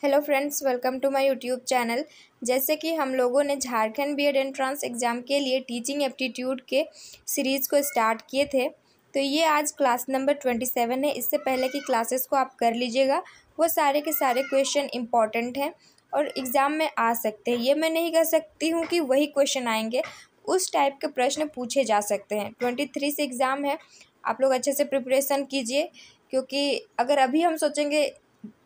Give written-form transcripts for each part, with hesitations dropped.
Hello friends, welcome to my YouTube channel. जैसे कि हम लोगों ने झारखंड बीएड एंट्रेंस एग्ज़ाम के लिए टीचिंग एप्टीट्यूड के सीरीज़ को स्टार्ट किए थे, तो ये आज क्लास नंबर 27 है। इससे पहले की क्लासेस को आप कर लीजिएगा। वो सारे के सारे क्वेश्चन इंपॉर्टेंट हैं और एग्ज़ाम में आ सकते हैं। ये मैं नहीं कह सकती हूँ कि वही क्वेश्चन आएंगे, उस टाइप के प्रश्न पूछे जा सकते हैं। 23 से एग्ज़ाम है, आप लोग अच्छे से प्रिपरेशन कीजिए, क्योंकि अगर अभी हम सोचेंगे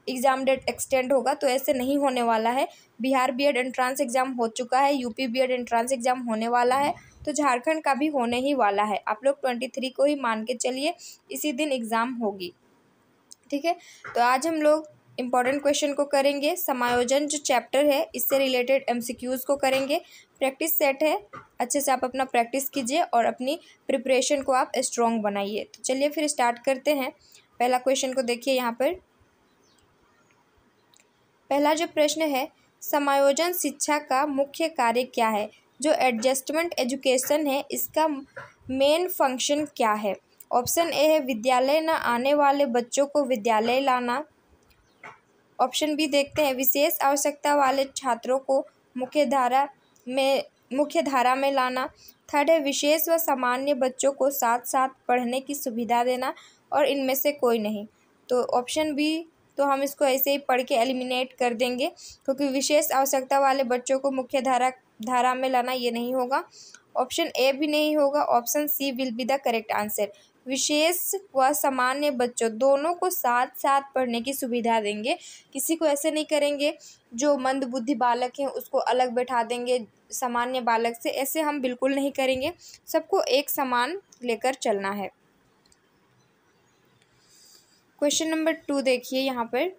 एग्ज़ाम डेट एक्सटेंड होगा तो ऐसे नहीं होने वाला है। बिहार बीएड एंट्रेंस एग्ज़ाम हो चुका है, यूपी बीएड एंट्रेंस एग्ज़ाम होने वाला है, तो झारखंड का भी होने ही वाला है। आप लोग 23 को ही मान के चलिए, इसी दिन एग्ज़ाम होगी। ठीक है, तो आज हम लोग इम्पॉर्टेंट क्वेश्चन को करेंगे। समायोजन जो चैप्टर है, इससे रिलेटेड एमसीक्यूज़ को करेंगे। प्रैक्टिस सेट है, अच्छे से आप अपना प्रैक्टिस कीजिए और अपनी प्रिपरेशन को आप स्ट्रॉन्ग बनाइए। तो चलिए फिर स्टार्ट करते हैं। पहला क्वेश्चन को देखिए यहाँ पर। पहला जो प्रश्न है, समायोजन शिक्षा का मुख्य कार्य क्या है? जो एडजस्टमेंट एजुकेशन है, इसका मेन फंक्शन क्या है? ऑप्शन ए है विद्यालय न आने वाले बच्चों को विद्यालय लाना। ऑप्शन बी देखते हैं, विशेष आवश्यकता वाले छात्रों को मुख्य धारा में लाना। थर्ड है, विशेष व सामान्य बच्चों को साथ साथ पढ़ने की सुविधा देना। और इनमें से कोई नहीं। तो ऑप्शन बी, तो हम इसको ऐसे ही पढ़ के एलिमिनेट कर देंगे, क्योंकि विशेष आवश्यकता वाले बच्चों को मुख्य धारा में लाना ये नहीं होगा। ऑप्शन ए भी नहीं होगा। Option C will be the correct answer. विशेष व सामान्य बच्चों दोनों को साथ साथ पढ़ने की सुविधा देंगे। किसी को ऐसे नहीं करेंगे जो मंदबुद्धि बालक हैं उसको अलग बैठा देंगे सामान्य बालक से, ऐसे हम बिल्कुल नहीं करेंगे। सबको एक समान लेकर चलना है। क्वेश्चन नंबर 2 देखिए यहाँ पर।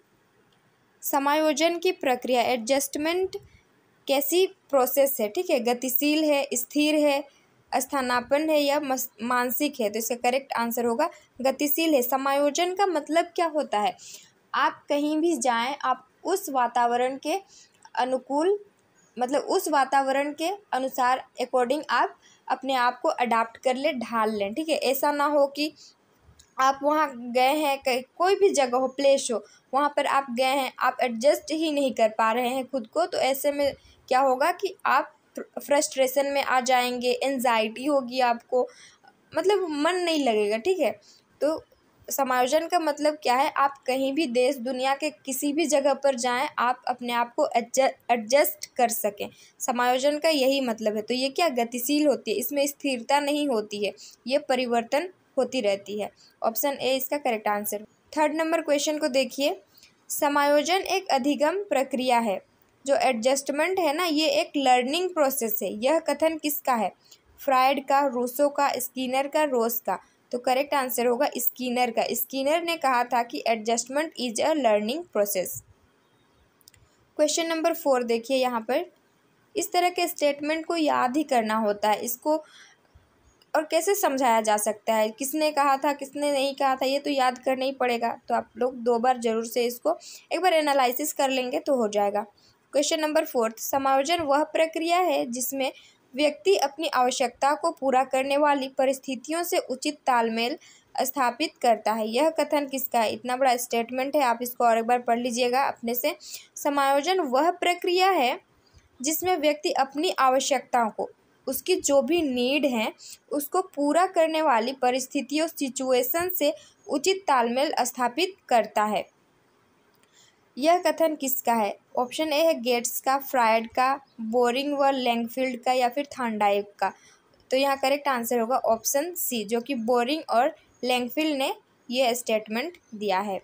समायोजन की प्रक्रिया, एडजस्टमेंट कैसी प्रोसेस है? ठीक है, गतिशील है, स्थिर है, स्थानापन्न है या मानसिक है? तो इसका करेक्ट आंसर होगा गतिशील है। समायोजन का मतलब क्या होता है? आप कहीं भी जाएं, आप उस वातावरण के अनुकूल, मतलब उस वातावरण के अनुसार अकॉर्डिंग आप अपने आप को अडाप्ट कर ले, ढाल लें। ठीक है, ऐसा ना हो कि आप वहाँ गए हैं, कोई भी जगह हो, प्लेस हो, वहाँ पर आप गए हैं, आप एडजस्ट ही नहीं कर पा रहे हैं खुद को, तो ऐसे में क्या होगा कि आप फ्रस्ट्रेशन में आ जाएंगे, एंजाइटी होगी आपको, मतलब मन नहीं लगेगा। ठीक है, तो समायोजन का मतलब क्या है? आप कहीं भी देश दुनिया के किसी भी जगह पर जाएं, आप अपने आप को एडजस्ट कर सकें। समायोजन का यही मतलब है। तो ये क्या गतिशील होती है, इसमें स्थिरता नहीं होती है, ये परिवर्तन होती रहती है। ऑप्शन ए इसका correct answer. Third number question को देखिए। समायोजन एक अधिगम प्रक्रिया है। जो एडजस्टमेंट है ना, ये एक लर्निंग प्रोसेस है। यह कथन किसका है? फ्रायड का, रूसो का, स्किनर का, रोज का? तो करेक्ट आंसर होगा स्किनर का। स्किनर ने कहा था कि adjustment is a learning process. Question number 4 देखिए यहाँ पर। इस तरह के स्टेटमेंट को याद ही करना होता है। इसको और कैसे समझाया जा सकता है, किसने कहा था, किसने नहीं कहा था, ये तो याद करना ही पड़ेगा। तो आप लोग 2 बार जरूर से इसको एक बार एनालिसिस कर लेंगे तो हो जाएगा। क्वेश्चन नंबर 4, समायोजन वह प्रक्रिया है जिसमें व्यक्ति अपनी आवश्यकता को पूरा करने वाली परिस्थितियों से उचित तालमेल स्थापित करता है। यह कथन किसका है? इतना बड़ा स्टेटमेंट है, आप इसको और एक बार पढ़ लीजिएगा अपने से। समायोजन वह प्रक्रिया है जिसमें व्यक्ति अपनी आवश्यकताओं को, उसकी जो भी नीड है, उसको पूरा करने वाली परिस्थितियों, सिचुएशन से उचित तालमेल स्थापित करता है। यह कथन किसका है? ऑप्शन ए है गेट्स का, फ्रायड का, बोरिंग व लैंगफील्ड का, या फिर थॉर्नडाइक का? तो यहाँ करेक्ट आंसर होगा ऑप्शन सी, जो कि बोरिंग और लैंगफील्ड ने यह स्टेटमेंट दिया है।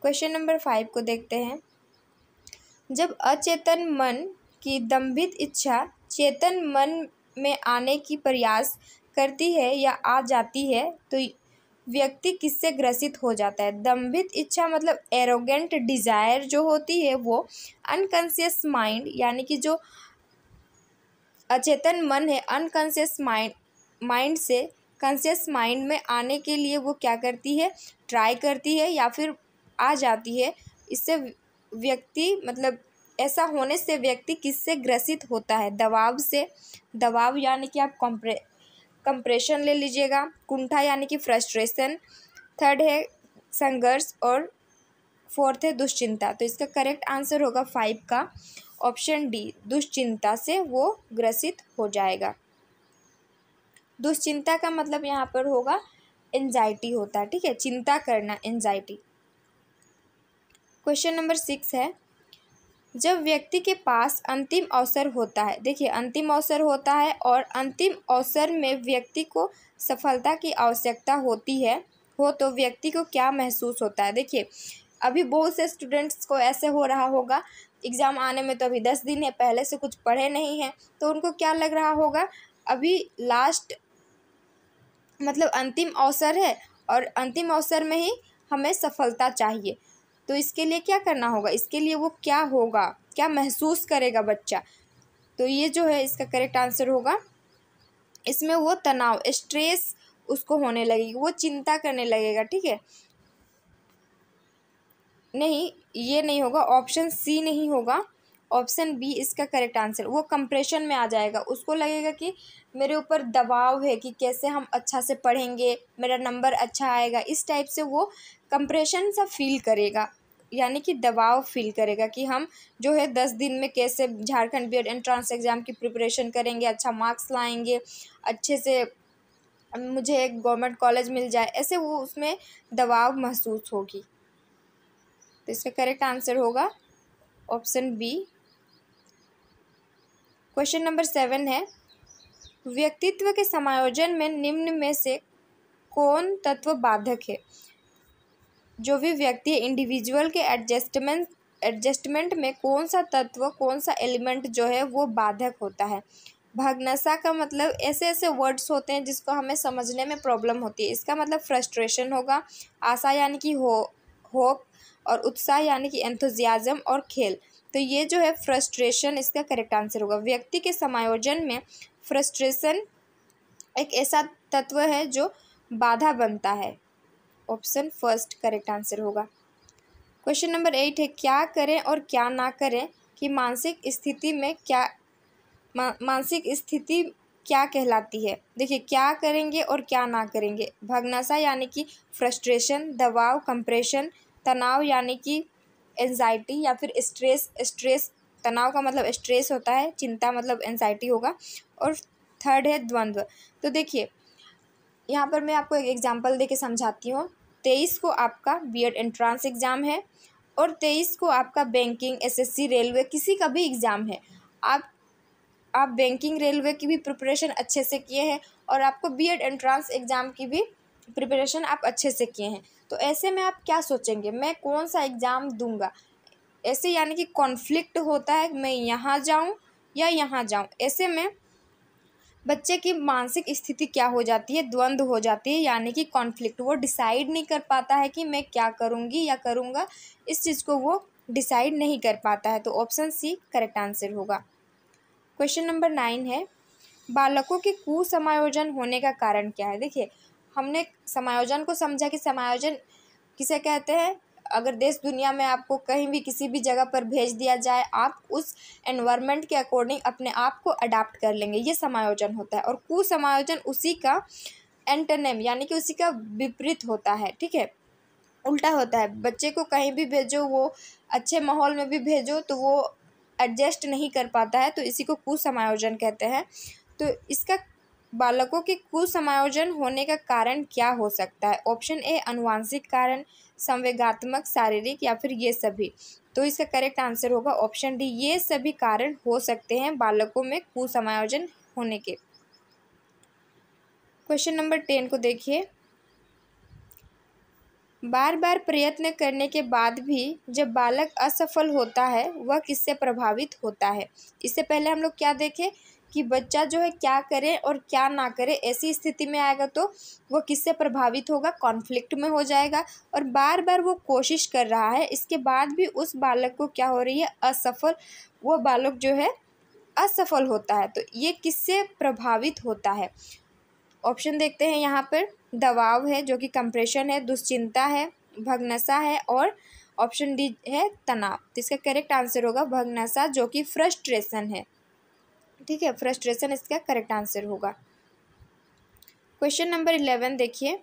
क्वेश्चन नंबर 5 को देखते हैं। जब अचेतन मन की दंभित इच्छा चेतन मन में आने की प्रयास करती है या आ जाती है, तो व्यक्ति किससे ग्रसित हो जाता है? दंभित इच्छा मतलब एरोगेंट डिजायर जो होती है, वो अनकॉन्शियस माइंड, यानी कि जो अचेतन मन है, अनकॉन्शियस माइंड से कॉन्शियस माइंड में आने के लिए वो क्या करती है? ट्राई करती है या फिर आ जाती है। इससे व्यक्ति, मतलब ऐसा होने से व्यक्ति किससे ग्रसित होता है? दबाव से। दबाव यानी कि आप कंप्रेशन ले लीजिएगा। कुंठा यानी कि फ्रस्ट्रेशन। थर्ड है संघर्ष, और फोर्थ है दुश्चिंता, तो इसका करेक्ट आंसर होगा 5 का ऑप्शन डी, दुश्चिंता से वो ग्रसित हो जाएगा। दुश्चिंता का मतलब यहाँ पर होगा एंजाइटी होता है, ठीक है, चिंता करना, एंजाइटी। क्वेश्चन नंबर 6 है, जब व्यक्ति के पास अंतिम अवसर होता है, देखिए अंतिम अवसर होता है और अंतिम अवसर में व्यक्ति को सफलता की आवश्यकता होती है तो व्यक्ति को क्या महसूस होता है। देखिए अभी बहुत से स्टूडेंट्स को ऐसे हो रहा होगा, एग्ज़ाम आने में तो अभी 10 दिन है, पहले से कुछ पढ़े नहीं हैं, तो उनको क्या लग रहा होगा, अभी लास्ट मतलब अंतिम अवसर है और अंतिम अवसर में ही हमें सफलता चाहिए, तो इसके लिए क्या करना होगा, इसके लिए वो क्या होगा, क्या महसूस करेगा बच्चा, तो ये जो है इसका करेक्ट आंसर होगा, इसमें वो तनाव, स्ट्रेस उसको होने लगेगी, वो चिंता करने लगेगा, ठीक है। नहीं, ये नहीं होगा, ऑप्शन सी नहीं होगा, ऑप्शन बी इसका करेक्ट आंसर, वो कंप्रेशन में आ जाएगा, उसको लगेगा कि मेरे ऊपर दबाव है कि कैसे हम अच्छा से पढ़ेंगे, मेरा नंबर अच्छा आएगा, इस टाइप से वो कंप्रेशन सा फील करेगा, यानी कि दबाव फील करेगा कि हम जो है 10 दिन में कैसे झारखंड बीएड एंट्रेंस एग्ज़ाम की प्रिपरेशन करेंगे, अच्छा मार्क्स लाएंगे, अच्छे से मुझे एक गवर्नमेंट कॉलेज मिल जाए, ऐसे वो उसमें दबाव महसूस होगी, तो इसका करेक्ट आंसर होगा ऑप्शन बी। क्वेश्चन नंबर 7 है, व्यक्तित्व के समायोजन में निम्न में से कौन तत्व बाधक है। जो भी व्यक्ति इंडिविजुअल के एडजस्टमेंट में कौन सा तत्व, कौन सा एलिमेंट जो है वो बाधक होता है। भागनसा का मतलब ऐसे ऐसे वर्ड्स होते हैं जिसको हमें समझने में प्रॉब्लम होती है, इसका मतलब फ्रस्ट्रेशन होगा, आशा यानी कि होप, और उत्साह यानी कि एंथुजियाज्म, और खेल, तो ये जो है फ्रस्ट्रेशन इसका करेक्ट आंसर होगा। व्यक्ति के समायोजन में फ्रस्ट्रेशन एक ऐसा तत्व है जो बाधा बनता है, ऑप्शन फर्स्ट करेक्ट आंसर होगा। क्वेश्चन नंबर 8 है, क्या करें और क्या ना करें कि मानसिक स्थिति में क्या मानसिक स्थिति क्या कहलाती है। देखिए क्या करेंगे और क्या ना करेंगे, भागनासा यानी कि फ्रस्ट्रेशन, दबाव कंप्रेशन, तनाव यानी कि एंजाइटी या फिर स्ट्रेस तनाव का मतलब स्ट्रेस होता है, चिंता मतलब एंजाइटी होगा, और थर्ड है द्वंद्व। तो देखिए यहाँ पर मैं आपको एक एग्जांपल देके समझाती हूँ। 23 को आपका बीएड एंट्रेंस एग्ज़ाम है और 23 को आपका बैंकिंग, एसएससी, रेलवे, किसी का भी एग्ज़ाम है। आप बैंकिंग, रेलवे की भी प्रिपरेशन अच्छे से किए हैं और आपको बीएड एंट्रेंस एग्ज़ाम की भी प्रिपरेशन आप अच्छे से किए हैं, तो ऐसे में आप क्या सोचेंगे, मैं कौन सा एग्ज़ाम दूंगा। ऐसे यानी कि कॉन्फ्लिक्ट होता है, मैं यहाँ जाऊँ या यहाँ जाऊँ। ऐसे में बच्चे की मानसिक स्थिति क्या हो जाती है, द्वंद्व हो जाती है, यानी कि कॉन्फ्लिक्ट, वो डिसाइड नहीं कर पाता है कि मैं क्या करूँगी या करूँगा, इस चीज़ को वो डिसाइड नहीं कर पाता है, तो ऑप्शन सी करेक्ट आंसर होगा। क्वेश्चन नंबर 9 है, बालकों के कुसमायोजन होने का कारण क्या है। देखिए हमने समायोजन को समझा कि समायोजन किसे कहते हैं, अगर देश दुनिया में आपको कहीं भी किसी भी जगह पर भेज दिया जाए, आप उस एनवायरनमेंट के अकॉर्डिंग अपने आप को अडाप्ट कर लेंगे, ये समायोजन होता है। और कुसमायोजन उसी का एंटोनिम यानी कि उसी का विपरीत होता है, ठीक है, उल्टा होता है। बच्चे को कहीं भी भेजो, वो अच्छे माहौल में भी भेजो तो वो एडजस्ट नहीं कर पाता है, तो इसी को कुसमायोजन कहते हैं। तो इसका बालकों के कुसमायोजन होने का कारण क्या हो सकता है। ऑप्शन ए अनुवांशिक कारण, संवेगात्मक, शारीरिक, या फिर ये सभी। तो इसका करेक्ट आंसर होगा ऑप्शन डी, ये सभी कारण हो सकते हैं बालकों में कुसमायोजन होने के। क्वेश्चन नंबर 10 को देखिए, बार बार प्रयत्न करने के बाद भी जब बालक असफल होता है वह किससे प्रभावित होता है। इससे पहले हम लोग क्या देखें कि बच्चा जो है क्या करे और क्या ना करे, ऐसी स्थिति में आएगा तो वो किससे प्रभावित होगा, कॉन्फ्लिक्ट में हो जाएगा। और बार बार वो कोशिश कर रहा है, इसके बाद भी उस बालक को क्या हो रही है, असफल, वो बालक जो है असफल होता है, तो ये किससे प्रभावित होता है। ऑप्शन देखते हैं यहाँ पर, दबाव है जो कि कंप्रेशन है, दुश्चिंता है, भगनसा है, और ऑप्शन डी है तनाव। तो इसका करेक्ट आंसर होगा भगनसा जो कि फ्रस्ट्रेशन है, ठीक है, फ्रस्ट्रेशन इसका करेक्ट आंसर होगा। क्वेश्चन नंबर 11 देखिए,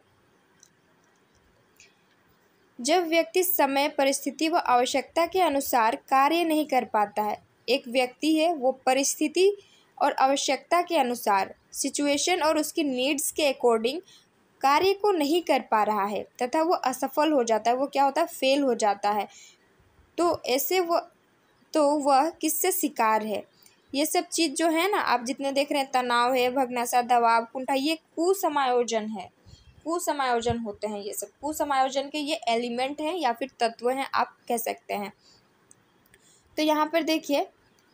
जब व्यक्ति समय, परिस्थिति व आवश्यकता के अनुसार कार्य नहीं कर पाता है। एक व्यक्ति है वो परिस्थिति और आवश्यकता के अनुसार, सिचुएशन और उसकी नीड्स के अकॉर्डिंग कार्य को नहीं कर पा रहा है तथा वो असफल हो जाता है, वो क्या होता है, फेल हो जाता है। तो ऐसे वह किससे शिकार है। ये सब चीज़ जो है ना, आप जितने देख रहे हैं, तनाव है, भग्नासा, दबाव, कुंठा, ये कुसमायोजन है, कुसमायोजन होते हैं। ये सब कुसमायोजन के ये एलिमेंट हैं या फिर तत्व हैं, आप कह सकते हैं। तो यहाँ पर देखिए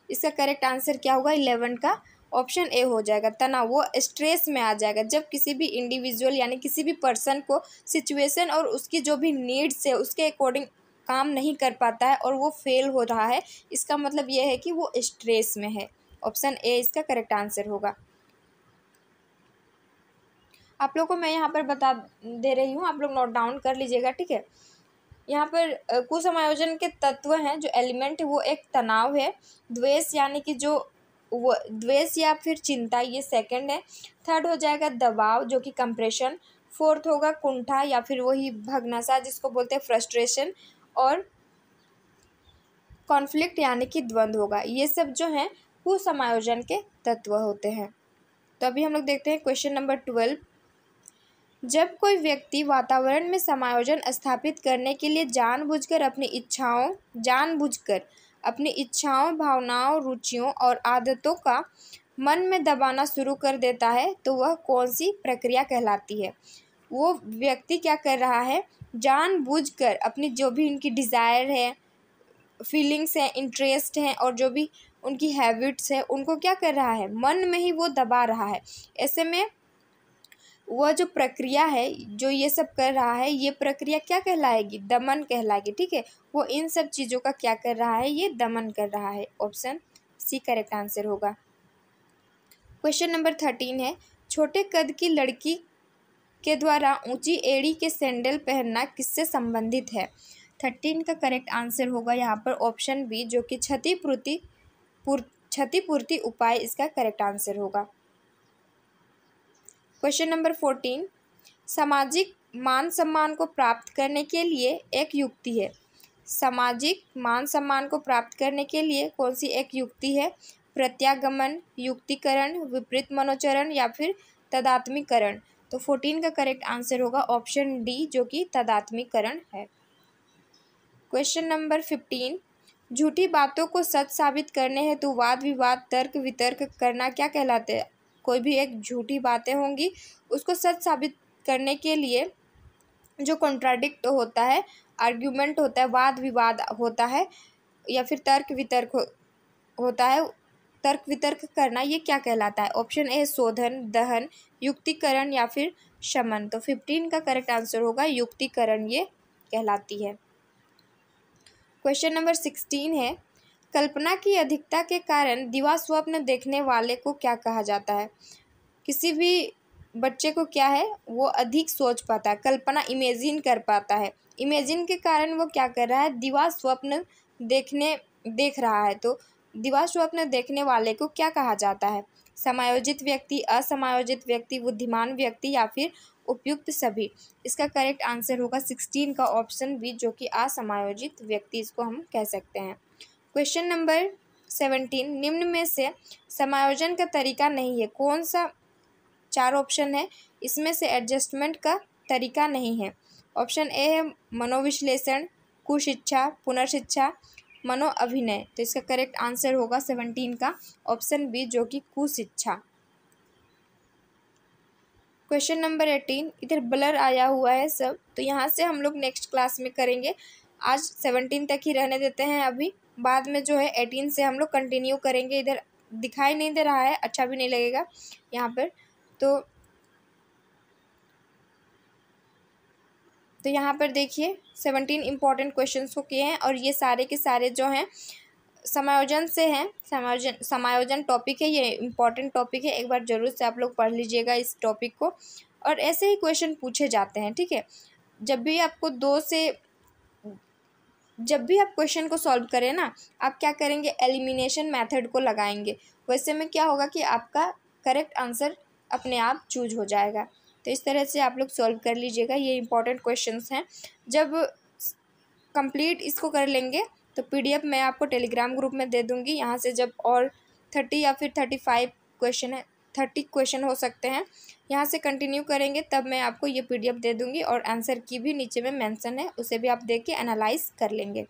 इसका करेक्ट आंसर क्या होगा, 11 का ऑप्शन ए हो जाएगा। तनाव, वो स्ट्रेस में आ जाएगा जब किसी भी इंडिविजुअल यानी किसी भी पर्सन को सिचुएशन और उसकी जो भी नीड्स है उसके अकॉर्डिंग काम नहीं कर पाता है और वो फेल हो रहा है, इसका मतलब ये है कि वो स्ट्रेस में है। ऑप्शन ए इसका करेक्ट आंसर होगा। आप लोग को मैं यहाँ पर बता दे रही हूँ, आप लोग नोट डाउन कर लीजिएगा, ठीक है। यहाँ पर कुसमायोजन के तत्व हैं, जो एलिमेंट है वो एक तनाव है, द्वेष यानी कि जो वो द्वेष या फिर चिंता, ये सेकंड है। थर्ड हो जाएगा दबाव जो कि कंप्रेशन। फोर्थ होगा कुंठा या फिर वही भग्नासा जिसको बोलते हैं फ्रस्ट्रेशन। और कॉन्फ्लिक्ट यानी कि द्वंद्व होगा। ये सब जो हैं कुसमायोजन के तत्व होते हैं। तो अभी हम लोग देखते हैं क्वेश्चन नंबर 12। जब कोई व्यक्ति वातावरण में समायोजन स्थापित करने के लिए जानबूझकर अपनी इच्छाओं, भावनाओं, रुचियों और आदतों का मन में दबाना शुरू कर देता है तो वह कौन सी प्रक्रिया कहलाती है। वो व्यक्ति क्या कर रहा है, जानबूझकर अपनी जो भी उनकी डिज़ायर है, फीलिंग्स हैं, इंटरेस्ट हैं और जो भी उनकी हैबिट्स है उनको क्या कर रहा है, मन में ही वो दबा रहा है। ऐसे में वह जो प्रक्रिया है जो ये सब कर रहा है, ये प्रक्रिया क्या कहलाएगी, दमन कहलाएगी, ठीक है। वो इन सब चीज़ों का क्या कर रहा है, ये दमन कर रहा है। ऑप्शन सी करेक्ट आंसर होगा। क्वेश्चन नंबर 13 है, छोटे कद की लड़की के द्वारा ऊंची एड़ी के सैंडल पहनना किससे संबंधित है। 13 का करेक्ट आंसर होगा यहाँ पर ऑप्शन बी जो कि क्षतिपूर्ति उपाय इसका करेक्ट आंसर होगा। क्वेश्चन नंबर 14, सामाजिक मान सम्मान को प्राप्त करने के लिए एक युक्ति है। सामाजिक मान सम्मान को प्राप्त करने के लिए कौन सी एक युक्ति है। प्रत्यागमन, युक्तिकरण, विपरीत मनोचरण या फिर तदात्मीकरण। तो 14 का करेक्ट आंसर होगा ऑप्शन डी जो कि तदात्मीकरण है। क्वेश्चन नंबर 15, झूठी बातों को सच साबित करने हेतु वाद विवाद, तर्क वितर्क करना क्या कहलाते हैं। कोई भी एक झूठी बातें होंगी उसको सच साबित करने के लिए जो कॉन्ट्राडिक्ट होता है, आर्ग्यूमेंट होता है, वाद विवाद होता है या फिर तर्क वितर्क होता है, तर्क वितर्क करना, ये क्या कहलाता है। ऑप्शन ए शोधन, दहन, युक्तिकरण या फिर शमन। तो 15 का करेक्ट आंसर होगा युक्तिकरण, ये कहलाती है। क्वेश्चन नंबर 16 है, कल्पना की अधिकता के कारण दिवा स्वप्न देखने वाले को क्या कहा जाता है। किसी भी बच्चे को क्या है, वो अधिक सोच पाता है, कल्पना इमेजिन कर पाता है। इमेजिन के कारण वो क्या कर रहा है, दिवा स्वप्न देख रहा है। तो दिवा स्वप्न देखने वाले को क्या कहा जाता है। समायोजित व्यक्ति, असमायोजित व्यक्ति, बुद्धिमान व्यक्ति या फिर उपयुक्त सभी। इसका करेक्ट आंसर होगा 16 का ऑप्शन बी जो कि असमायोजित व्यक्ति इसको हम कह सकते हैं। क्वेश्चन नंबर 17, निम्न में से समायोजन का तरीका नहीं है। कौन सा 4 ऑप्शन है, इसमें से एडजस्टमेंट का तरीका नहीं है। ऑप्शन ए है मनोविश्लेषण, कुशिक्षा, पुनर्शिक्षा, मनोअभिनय। तो इसका करेक्ट आंसर होगा 17 का ऑप्शन बी जो कि कुशिक्षा। क्वेश्चन नंबर 18, इधर ब्लर आया हुआ है सब, तो यहाँ से हम लोग नेक्स्ट क्लास में करेंगे। आज 17 तक ही रहने देते हैं, अभी बाद में जो है 18 से हम लोग कंटिन्यू करेंगे। इधर दिखाई नहीं दे रहा है, अच्छा भी नहीं लगेगा यहाँ पर। तो यहाँ पर देखिए 17 इम्पॉर्टेंट क्वेश्चंस को किए हैं और ये सारे के सारे जो हैं समायोजन से हैं। समायोजन टॉपिक है, ये इम्पॉर्टेंट टॉपिक है, एक बार ज़रूर से आप लोग पढ़ लीजिएगा इस टॉपिक को। और ऐसे ही क्वेश्चन पूछे जाते हैं, ठीक है। जब भी आप क्वेश्चन को सॉल्व करें ना, आप क्या करेंगे, एलिमिनेशन मेथड को लगाएंगे। वैसे में क्या होगा कि आपका करेक्ट आंसर अपने आप चूज हो जाएगा। तो इस तरह से आप लोग सॉल्व कर लीजिएगा, ये इंपॉर्टेंट क्वेश्चंस हैं। जब कंप्लीट इसको कर लेंगे तो पीडीएफ मैं आपको टेलीग्राम ग्रुप में दे दूँगी। यहाँ से जब और 30 या फिर 35 क्वेश्चन है, 30 क्वेश्चन हो सकते हैं, यहाँ से कंटिन्यू करेंगे तब मैं आपको ये पीडीएफ दे दूँगी और आंसर की भी नीचे में मेंशन है, उसे भी आप देख के एनालाइज कर लेंगे।